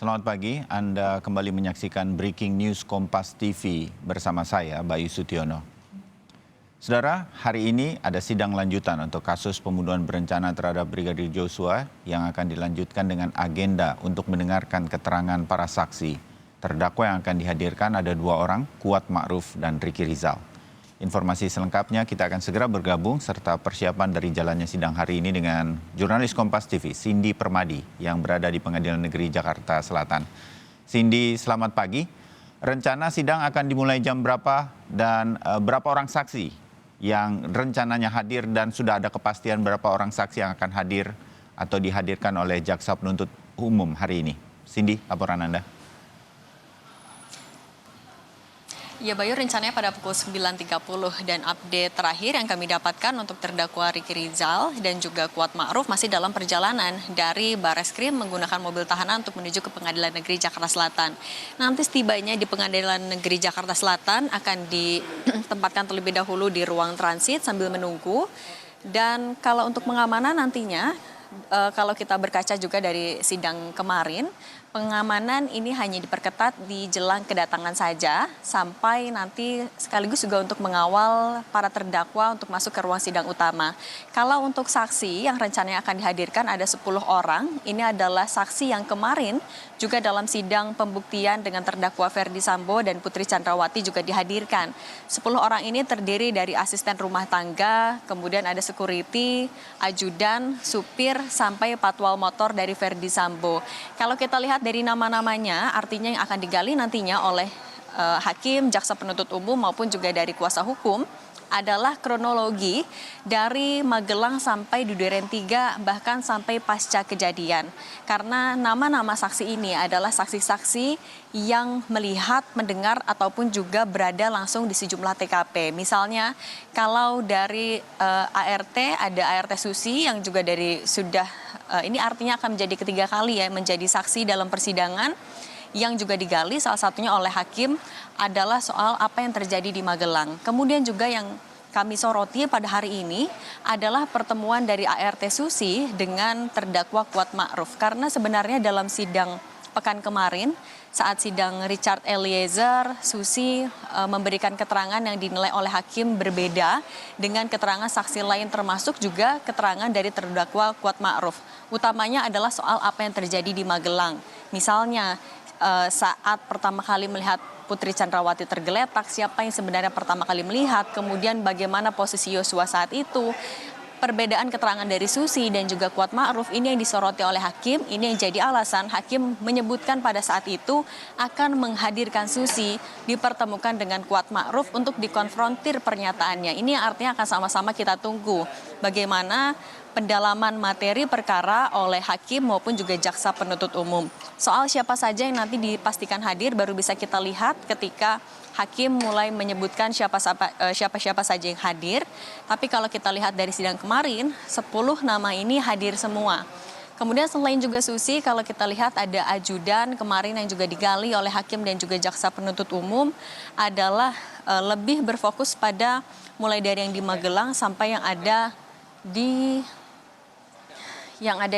Selamat pagi, Anda kembali menyaksikan Breaking News Kompas TV bersama saya, Bayu Sutiono. Saudara, hari ini ada sidang lanjutan untuk kasus pembunuhan berencana terhadap Brigadir Joshua yang akan dilanjutkan dengan agenda untuk mendengarkan keterangan para saksi. Terdakwa yang akan dihadirkan ada 2 orang, Kuat Ma'ruf dan Ricky Rizal. Informasi selengkapnya kita akan segera bergabung serta persiapan dari jalannya sidang hari ini dengan jurnalis Kompas TV, Cindy Permadi yang berada di Pengadilan Negeri Jakarta Selatan. Cindy, selamat pagi. Rencana sidang akan dimulai jam berapa dan berapa orang saksi yang rencananya hadir dan sudah ada kepastian berapa orang saksi yang akan hadir atau dihadirkan oleh Jaksa Penuntut Umum hari ini? Cindy, laporan Anda. Ya Bayu, rencananya pada pukul 9.30 dan update terakhir yang kami dapatkan untuk terdakwa Ricky Rizal dan juga Kuat Ma'ruf masih dalam perjalanan dari Bareskrim menggunakan mobil tahanan untuk menuju ke Pengadilan Negeri Jakarta Selatan. Nanti setibanya di Pengadilan Negeri Jakarta Selatan akan ditempatkan terlebih dahulu di ruang transit sambil menunggu. Dan kalau untuk pengamanan nantinya, kalau kita berkaca juga dari sidang kemarin, pengamanan ini hanya diperketat di jelang kedatangan saja sampai nanti sekaligus juga untuk mengawal para terdakwa untuk masuk ke ruang sidang utama. Kalau untuk saksi yang rencananya akan dihadirkan ada 10 orang, ini adalah saksi yang kemarin juga dalam sidang pembuktian dengan terdakwa Ferdy Sambo dan Putri Chandrawati juga dihadirkan. 10 orang ini terdiri dari asisten rumah tangga, kemudian ada security, ajudan, supir, sampai patwal motor dari Ferdy Sambo. Kalau kita lihat dari nama-namanya, artinya yang akan digali nantinya oleh hakim, jaksa penuntut umum maupun juga dari kuasa hukum adalah kronologi dari Magelang sampai di Duren 3 bahkan sampai pasca kejadian. Karena nama-nama saksi ini adalah saksi-saksi yang melihat, mendengar ataupun juga berada langsung di sejumlah TKP. Misalnya kalau dari ART ada ART Susi yang juga ini artinya akan menjadi ketiga kali ya menjadi saksi dalam persidangan. Yang juga digali salah satunya oleh hakim adalah soal apa yang terjadi di Magelang. Kemudian juga yang kami soroti pada hari ini adalah pertemuan dari ART Susi dengan terdakwa Kuat Ma'ruf. Karena sebenarnya dalam sidang pekan kemarin saat sidang Richard Eliezer, Susi memberikan keterangan yang dinilai oleh hakim berbeda dengan keterangan saksi lain termasuk juga keterangan dari terdakwa Kuat Ma'ruf. Utamanya adalah soal apa yang terjadi di Magelang. Misalnya saat pertama kali melihat Putri Chandrawati tergeletak, siapa yang sebenarnya pertama kali melihat, kemudian bagaimana posisi Yosua saat itu. Perbedaan keterangan dari Susi dan juga Kuat Ma'ruf ini yang disoroti oleh hakim, ini yang jadi alasan hakim menyebutkan pada saat itu akan menghadirkan Susi dipertemukan dengan Kuat Ma'ruf untuk dikonfrontir pernyataannya. Ini artinya akan sama-sama kita tunggu bagaimana pendalaman materi perkara oleh hakim maupun juga jaksa penuntut umum. Soal siapa saja yang nanti dipastikan hadir baru bisa kita lihat ketika hakim mulai menyebutkan siapa saja yang hadir. Tapi kalau kita lihat dari sidang kemarin, 10 nama ini hadir semua. Kemudian selain juga Susi, kalau kita lihat ada ajudan kemarin yang juga digali oleh hakim dan juga jaksa penuntut umum adalah lebih berfokus pada mulai dari yang di Magelang sampai yang ada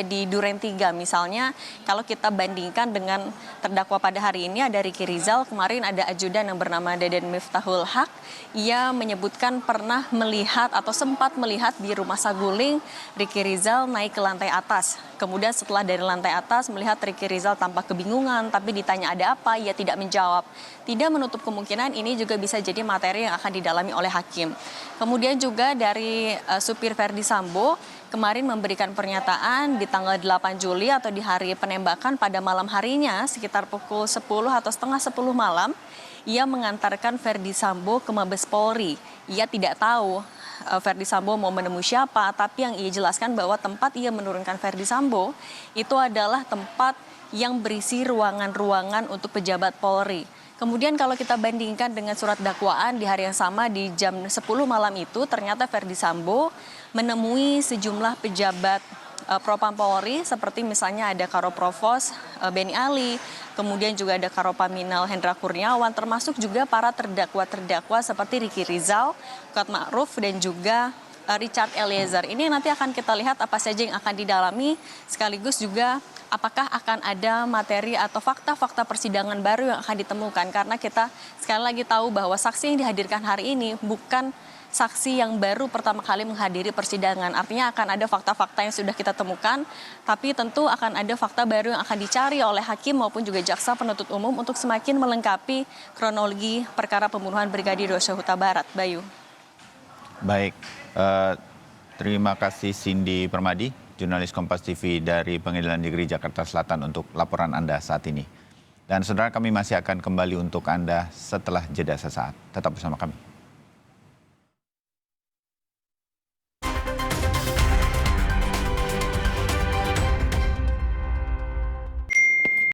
di Duren 3 misalnya. Kalau kita bandingkan dengan terdakwa pada hari ini ada Ricky Rizal, kemarin ada ajudan yang bernama Deden Miftahul Haq. Ia menyebutkan pernah melihat atau sempat melihat di rumah saguling Ricky Rizal naik ke lantai atas. Kemudian setelah dari lantai atas melihat Ricky Rizal tampak kebingungan, tapi ditanya ada apa, ia tidak menjawab. Tidak menutup kemungkinan ini juga bisa jadi materi yang akan didalami oleh hakim. Kemudian juga dari supir Ferdy Sambo kemarin memberikan pernyataan di tanggal 8 Juli atau di hari penembakan pada malam harinya sekitar pukul 10 atau setengah 10 malam. Ia mengantarkan Ferdy Sambo ke Mabes Polri. Ia tidak tahu Ferdy Sambo mau menemui siapa, tapi yang ia jelaskan bahwa tempat ia menurunkan Ferdy Sambo itu adalah tempat yang berisi ruangan-ruangan untuk pejabat Polri. Kemudian kalau kita bandingkan dengan surat dakwaan di hari yang sama di jam 10 malam itu ternyata Ferdy Sambo menemui sejumlah pejabat Propam Polri seperti misalnya ada Karoprovos Beni Ali, kemudian juga ada Karopaminal Hendra Kurniawan termasuk juga para terdakwa-terdakwa seperti Ricky Rizal, Kuat Ma'ruf dan juga Richard Eliezer. Ini nanti akan kita lihat apa saja yang akan didalami, sekaligus juga apakah akan ada materi atau fakta-fakta persidangan baru yang akan ditemukan. Karena kita sekali lagi tahu bahwa saksi yang dihadirkan hari ini bukan saksi yang baru pertama kali menghadiri persidangan. Artinya akan ada fakta-fakta yang sudah kita temukan, tapi tentu akan ada fakta baru yang akan dicari oleh hakim maupun juga jaksa penuntut umum untuk semakin melengkapi kronologi perkara pembunuhan Brigadir Yosua Huta Barat. Bayu. Baik, terima kasih Cindy Permadi, jurnalis Kompas TV dari Pengadilan Negeri Jakarta Selatan untuk laporan Anda saat ini. Dan saudara, kami masih akan kembali untuk Anda setelah jeda sesaat. Tetap bersama kami.